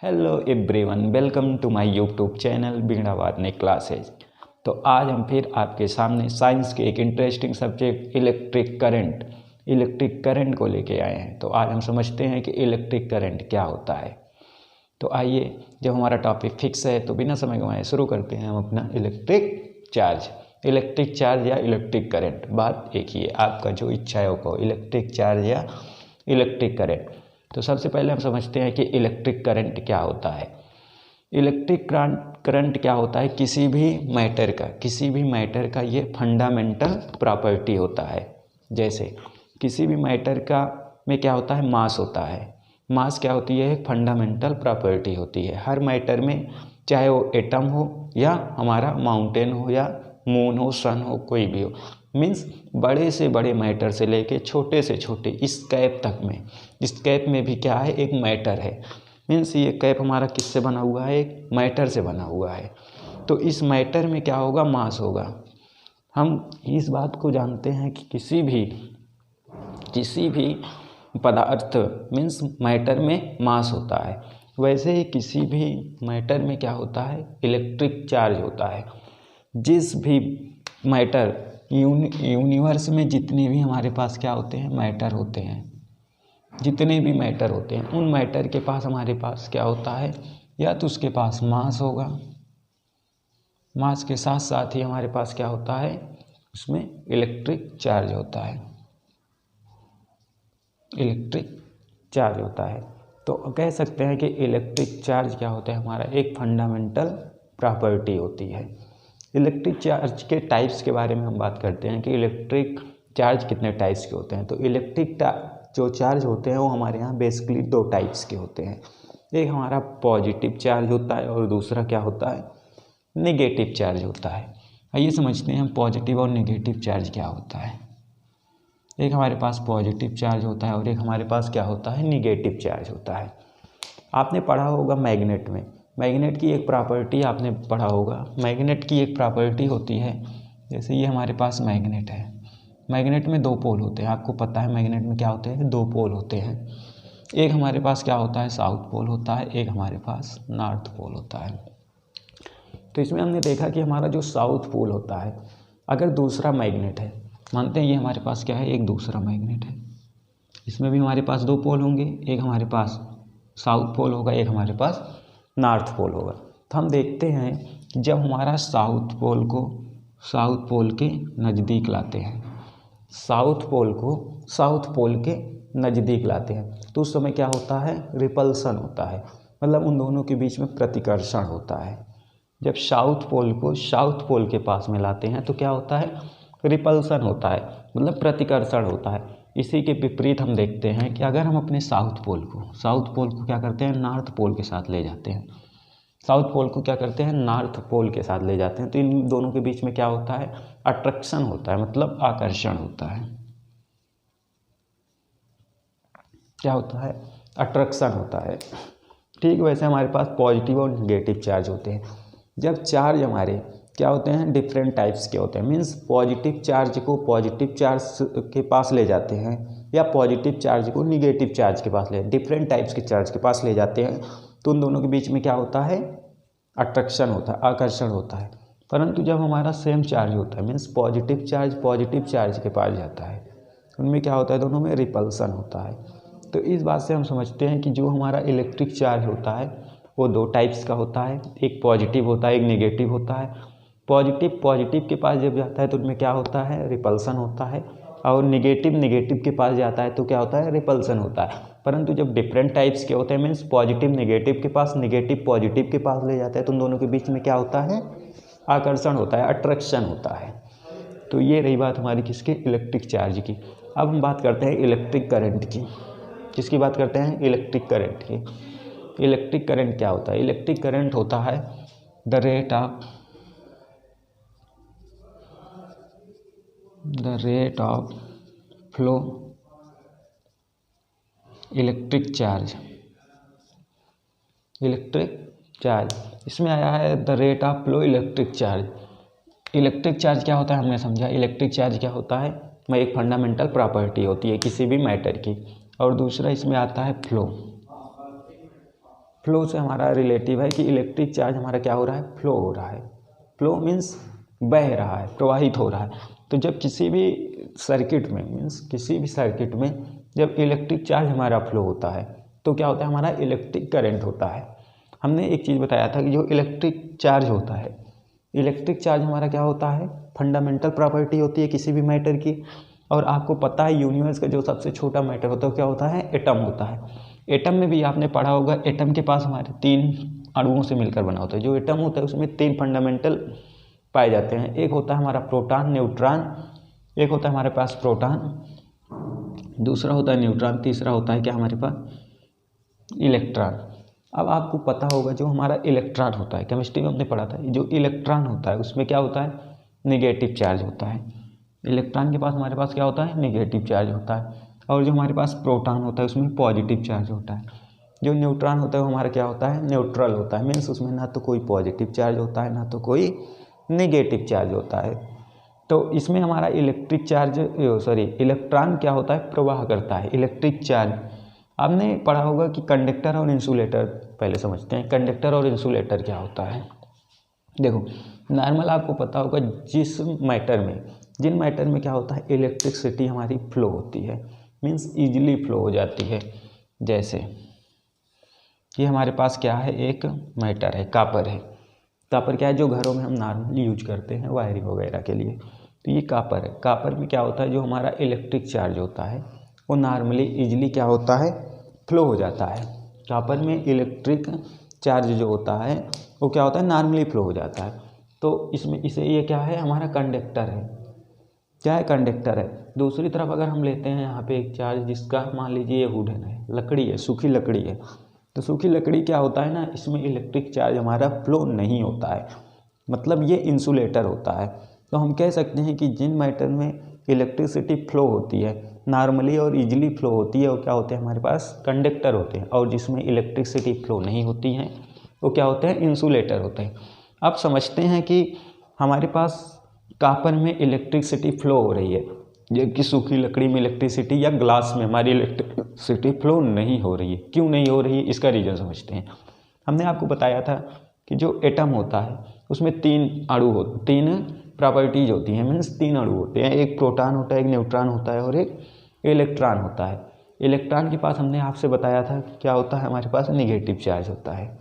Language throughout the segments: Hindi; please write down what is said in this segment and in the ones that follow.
Hello everyone, welcome to my YouTube channel Veena Vadane classes. तो आज हम फिर आपके सामने साइंस के एक इंटरेस्टिंग सब्जेक्ट इलेक्ट्रिक करंट को लेके आए हैं। तो आज हम समझते हैं कि इलेक्ट्रिक करंट क्या होता है। तो आइए, जब हमारा टॉपिक फिक्स है तो बिना समय गंवाए शुरू करते हैं हम अपना इलेक्ट्रिक चार्ज या इलेक्ट्रिक करंट। बात एक ही है, आपका जो इच्छा है वो कहो, इलेक्ट्रिक चार्ज या इलेक्ट्रिक करंट। तो सबसे पहले हम समझते हैं कि इलेक्ट्रिक करंट क्या होता है। इलेक्ट्रिक करंट क्या होता है, किसी भी मैटर का ये फंडामेंटल प्रॉपर्टी होता है। जैसे किसी भी मैटर का में क्या होता है, मास होता है। मास क्या होती है, एक फंडामेंटल प्रॉपर्टी होती है हर मैटर में, चाहे वो एटम हो या हमारा माउंटेन हो या मून हो, सन हो, कोई भी हो। मीन्स बड़े से बड़े मैटर से लेके छोटे से छोटे स्केप तक में, स्केप में भी क्या है, एक मैटर है। मीन्स ये कैप हमारा किससे बना हुआ है, एक मैटर से बना हुआ है। तो इस मैटर में क्या होगा, मास होगा। हम इस बात को जानते हैं कि किसी भी पदार्थ मीन्स मैटर में मास होता है, वैसे ही किसी भी मैटर में क्या होता है, इलेक्ट्रिक चार्ज होता है। जिस भी मैटर यूनिवर्स में जितने भी हमारे पास क्या होते हैं, मैटर होते हैं, जितने भी मैटर होते हैं उन मैटर के पास हमारे पास क्या होता है, या तो उसके पास मास होगा, मास के साथ साथ ही हमारे पास क्या होता है, उसमें इलेक्ट्रिक चार्ज होता है। तो कह सकते हैं कि इलेक्ट्रिक चार्ज क्या होता है, हमारा एक फंडामेंटल प्रॉपर्टी होती है। इलेक्ट्रिक चार्ज के टाइप्स के बारे में हम बात करते हैं कि इलेक्ट्रिक चार्ज कितने टाइप्स के होते हैं। तो इलेक्ट्रिक जो चार्ज होते हैं वो हमारे यहाँ बेसिकली दो टाइप्स के होते हैं। एक हमारा पॉजिटिव चार्ज होता है और दूसरा क्या होता है, नेगेटिव चार्ज होता है। आइए समझते हैं हम पॉजिटिव और नेगेटिव चार्ज क्या होता है। एक हमारे पास पॉजिटिव चार्ज होता है और एक हमारे पास क्या होता है, नेगेटिव चार्ज होता है। आपने पढ़ा होगा मैग्नेट में, मैग्नेट की एक प्रॉपर्टी आपने पढ़ा होगा। मैग्नेट की एक प्रॉपर्टी होती है, जैसे ये हमारे पास मैग्नेट है, मैग्नेट में दो पोल होते हैं। आपको पता है मैग्नेट में क्या होते हैं, दो पोल होते हैं। एक हमारे पास क्या होता है, साउथ पोल होता है, एक हमारे पास नॉर्थ पोल होता है। तो इसमें हमने देखा कि हमारा जो साउथ पोल होता है, अगर दूसरा मैग्नेट है, मानते हैं ये हमारे पास क्या है, एक दूसरा मैग्नेट है, इसमें भी हमारे पास दो पोल होंगे, एक हमारे पास साउथ पोल होगा, एक हमारे पास नॉर्थ पोल होगा। तो हम देखते हैं कि जब हमारा साउथ पोल के नज़दीक लाते हैं, साउथ पोल के नज़दीक लाते हैं, तो उस समय क्या होता है, रिपल्सन होता है, मतलब उन दोनों के बीच में प्रतिकर्षण होता है। जब साउथ पोल को साउथ पोल के पास में लाते हैं तो क्या होता है, रिपल्सन होता है, मतलब प्रतिकर्षण होता है। इसी के विपरीत हम देखते हैं कि अगर हम अपने साउथ पोल को क्या करते हैं, नॉर्थ पोल के साथ ले जाते हैं, साउथ पोल को क्या करते हैं, नॉर्थ पोल के साथ ले जाते हैं, तो इन दोनों के बीच में क्या होता है, अट्रैक्शन होता है, मतलब आकर्षण होता है। क्या होता है, अट्रैक्शन होता है। ठीक वैसे हमारे पास पॉजिटिव और नेगेटिव चार्ज होते हैं। जब चार्ज हमारे क्या होते हैं, डिफरेंट टाइप्स के होते हैं। मीन्स पॉजिटिव चार्ज को पॉजिटिव चार्ज के पास ले जाते हैं या पॉजिटिव चार्ज को नेगेटिव चार्ज के पास डिफरेंट टाइप्स के चार्ज के पास ले जाते हैं, तो उन दोनों के बीच में क्या होता है, अट्रैक्शन होता है, आकर्षण होता है। परंतु जब हमारा सेम चार्ज होता है, मीन्स पॉजिटिव चार्ज के पास जाता है, उनमें क्या होता है, दोनों में रिपल्सन होता है। तो इस बात से हम समझते हैं कि जो हमारा इलेक्ट्रिक चार्ज होता है वो दो टाइप्स का होता है, एक पॉजिटिव होता है, एक नेगेटिव होता है। पॉजिटिव के पास जब जाता है तो उनमें क्या होता है, रिपल्सन होता है, और नेगेटिव के पास जाता है तो क्या होता है, रिपल्सन होता है। परंतु जब डिफरेंट टाइप्स के होते हैं, मीन्स पॉजिटिव नेगेटिव के पास, नेगेटिव पॉजिटिव के पास ले जाता है, तो उन दोनों के बीच में क्या होता है, आकर्षण होता है, अट्रैक्शन होता है। तो ये रही बात हमारी किसकी, इलेक्ट्रिक चार्ज की। अब हम बात करते हैं इलेक्ट्रिक करंट की। किसकी बात करते हैं, इलेक्ट्रिक करंट की। इलेक्ट्रिक करंट क्या होता है, इलेक्ट्रिक करंट होता है the rate of flow electric charge. इसमें आया है the rate of flow electric charge. Electric charge क्या होता है, हमने समझा। इलेक्ट्रिक चार्ज क्या होता है, एक फंडामेंटल प्रॉपर्टी होती है किसी भी मैटर की, और दूसरा इसमें आता है फ्लो। फ्लो से हमारा रिलेटिव है कि इलेक्ट्रिक चार्ज हमारा क्या हो रहा है, फ्लो हो रहा है। फ्लो मीन्स बह रहा है, प्रवाहित हो रहा है। तो जब किसी भी सर्किट में जब इलेक्ट्रिक चार्ज हमारा फ्लो होता है तो क्या होता है, हमारा इलेक्ट्रिक करंट होता है। हमने एक चीज़ बताया था कि जो इलेक्ट्रिक चार्ज होता है, इलेक्ट्रिक चार्ज हमारा क्या होता है, फंडामेंटल प्रॉपर्टी होती है किसी भी मैटर की। और आपको पता है यूनिवर्स का जो सबसे छोटा मैटर होता है क्या होता है, एटम होता है। एटम में भी आपने पढ़ा होगा, एटम के पास हमारे 3 अणुओं से मिलकर बना होता है। जो एटम होता है उसमें 3 फंडामेंटल पाए जाते हैं। एक होता है हमारा प्रोटॉन, न्यूट्रॉन, एक होता है हमारे पास प्रोटॉन, दूसरा होता है न्यूट्रॉन, तीसरा होता है क्या हमारे पास, इलेक्ट्रॉन। अब आपको पता होगा जो हमारा इलेक्ट्रॉन होता है, केमिस्ट्री में हमने पढ़ा था, जो इलेक्ट्रॉन होता है उसमें क्या होता है, नेगेटिव चार्ज होता है। इलेक्ट्रॉन के पास हमारे पास क्या होता है, नेगेटिव चार्ज होता है। और जो हमारे पास प्रोटॉन होता है उसमें पॉजिटिव चार्ज होता है। जो न्यूट्रॉन होता है वो हमारा क्या होता है, न्यूट्रल होता है। मीन्स उसमें ना तो कोई पॉजिटिव चार्ज होता है ना तो कोई नेगेटिव चार्ज होता है। तो इसमें हमारा इलेक्ट्रॉन क्या होता है, प्रवाह करता है। इलेक्ट्रिक चार्ज आपने पढ़ा होगा कि कंडक्टर और इंसुलेटर, पहले समझते हैं कंडक्टर और इंसुलेटर क्या होता है। देखो नॉर्मल आपको पता होगा जिन मैटर में क्या होता है, इलेक्ट्रिसिटी हमारी फ्लो होती है, मीन्स ईजिली फ्लो हो जाती है। जैसे कि हमारे पास क्या है, एक मैटर है, कापर है। कापर क्या है, जो घरों में हम नॉर्मली यूज करते हैं वायरिंग वगैरह के लिए, तो ये कापर है। कापर में क्या होता है, जो हमारा इलेक्ट्रिक चार्ज होता है वो नॉर्मली ईजिली क्या होता है, फ्लो हो जाता है। कापर में इलेक्ट्रिक चार्ज जो होता है वो क्या होता है, नॉर्मली फ्लो हो जाता है। तो इसमें ये क्या है, हमारा कंडक्टर है। क्या है, कंडक्टर है। दूसरी तरफ अगर हम लेते हैं यहाँ पे एक चार्ज जिसका मान लीजिए ये वुडन है, लकड़ी है, सूखी लकड़ी है। तो सूखी लकड़ी क्या होता है ना, इसमें इलेक्ट्रिक चार्ज हमारा फ्लो नहीं होता है, मतलब ये इंसुलेटर होता है। तो हम कह सकते हैं कि जिन मैटर में इलेक्ट्रिसिटी फ्लो होती है नॉर्मली और इजीली फ्लो होती है वो क्या होते हैं, हमारे पास कंडक्टर होते हैं। और जिसमें इलेक्ट्रिसिटी फ्लो नहीं होती है वो क्या होते हैं, इंसुलेटर होते हैं। अब समझते हैं कि हमारे पास कापर में इलेक्ट्रिसिटी फ्लो हो रही है, जबकि सूखी लकड़ी में इलेक्ट्रिसिटी या ग्लास में हमारी इलेक्ट्रिसिटी फ्लो नहीं हो रही है। क्यों नहीं हो रही है, इसका रीज़न समझते हैं। हमने आपको बताया था कि जो एटम होता है उसमें 3 प्रॉपर्टीज होती हैं, मीन्स 3 अणु होते हैं। एक प्रोटॉन होता है, एक न्यूट्रॉन होता है और एक इलेक्ट्रॉन होता है। इलेक्ट्रॉन के पास हमने आपसे बताया था क्या होता है, हमारे पास नेगेटिव चार्ज होता है।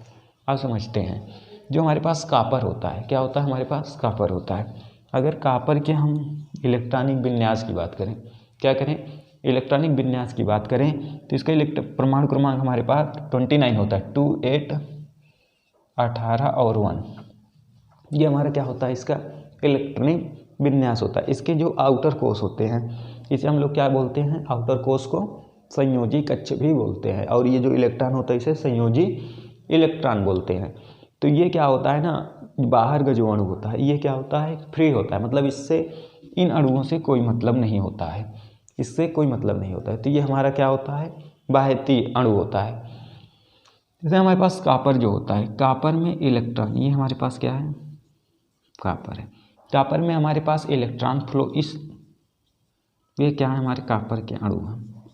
आप समझते हैं। जो हमारे पास कापर होता है, क्या होता है, हमारे पास कापर होता है। अगर कापर के हम इलेक्ट्रॉनिक विन्यास की बात करें, क्या करें, इलेक्ट्रॉनिक विन्यास की बात करें तो इसका परमाणु क्रमांक हमारे पास 29 होता है, 2, 8, 18 और 1। ये हमारा क्या होता है, इसका इलेक्ट्रॉनिक विन्यास होता है। इसके जो आउटर कोष होते हैं इसे हम लोग क्या बोलते हैं, आउटर कोष को संयोजी कक्ष भी बोलते हैं। और ये जो इलेक्ट्रॉन होता है इसे संयोजी इलेक्ट्रॉन बोलते हैं। तो ये क्या होता है ना, बाहर का जो अणु होता है ये क्या होता है, फ्री होता है, मतलब इससे इन अणुओं से कोई मतलब नहीं होता है, इससे कोई मतलब नहीं होता है। तो ये हमारा क्या होता है, बाह्यती अणु होता है। जैसे हमारे पास कापर जो होता है, कापर में इलेक्ट्रॉन, ये हमारे पास क्या है, कापर है। कापर में हमारे पास इलेक्ट्रॉन फ्लो, ये क्या है, हमारे कापर के अणु हैं,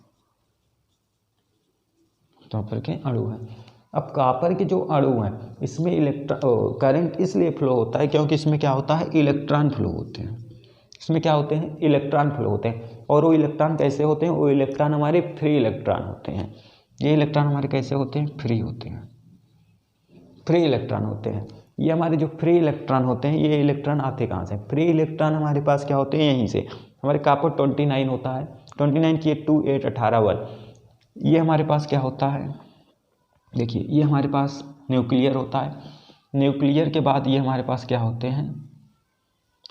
कापर के अणु हैं। अब कापर के जो अणु हैं इसमें करंट इसलिए फ्लो होता है क्योंकि इसमें क्या होता है, इलेक्ट्रॉन फ्लो होते हैं। इसमें क्या होते हैं, इलेक्ट्रॉन फ्लो होते हैं। और वो इलेक्ट्रॉन कैसे होते हैं, वो इलेक्ट्रॉन हमारे फ्री इलेक्ट्रॉन होते हैं। ये इलेक्ट्रॉन हमारे कैसे होते हैं, फ्री होते हैं, फ्री इलेक्ट्रॉन होते हैं। ये हमारे जो फ्री इलेक्ट्रॉन होते हैं, ये इलेक्ट्रॉन आते कहाँ से, फ्री इलेक्ट्रॉन हमारे पास क्या होते हैं, यहीं से। हमारे कापर 29 होता है, 29 की 2, 8, 18, 1। ये हमारे पास क्या होता है, देखिए ये हमारे पास न्यूक्लियर होता है। न्यूक्लियर के बाद ये हमारे पास क्या होते हैं,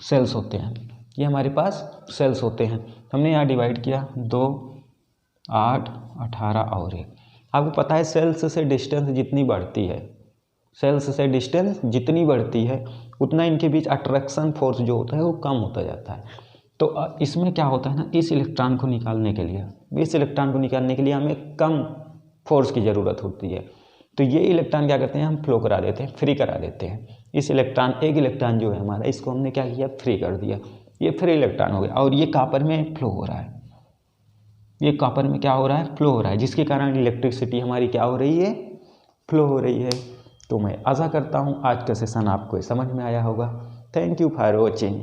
सेल्स होते हैं। ये हमारे पास सेल्स होते हैं। हमने यहाँ डिवाइड किया 2, 8, 18 और 1। आपको पता है सेल्स से डिस्टेंस जितनी बढ़ती है, सेल्स से डिस्टेंस जितनी बढ़ती है उतना इनके बीच अट्रैक्शन फोर्स जो होता है वो कम होता जाता है। तो इसमें क्या होता है ना, इस इलेक्ट्रॉन को निकालने के लिए हमें कम फोर्स की ज़रूरत होती है। तो ये इलेक्ट्रॉन क्या करते हैं, हम फ्लो करा देते हैं, फ्री करा देते हैं। एक इलेक्ट्रॉन जो है हमारा, इसको हमने क्या किया, फ्री कर दिया। ये फ्री इलेक्ट्रॉन हो गया। और ये कापर में फ्लो हो रहा है, ये कापर में क्या हो रहा है, फ्लो हो रहा है, जिसके कारण इलेक्ट्रिसिटी हमारी क्या हो रही है, फ्लो हो रही है। तो मैं आशा करता हूँ आज का सेशन आपको समझ में आया होगा। Thank you for watching.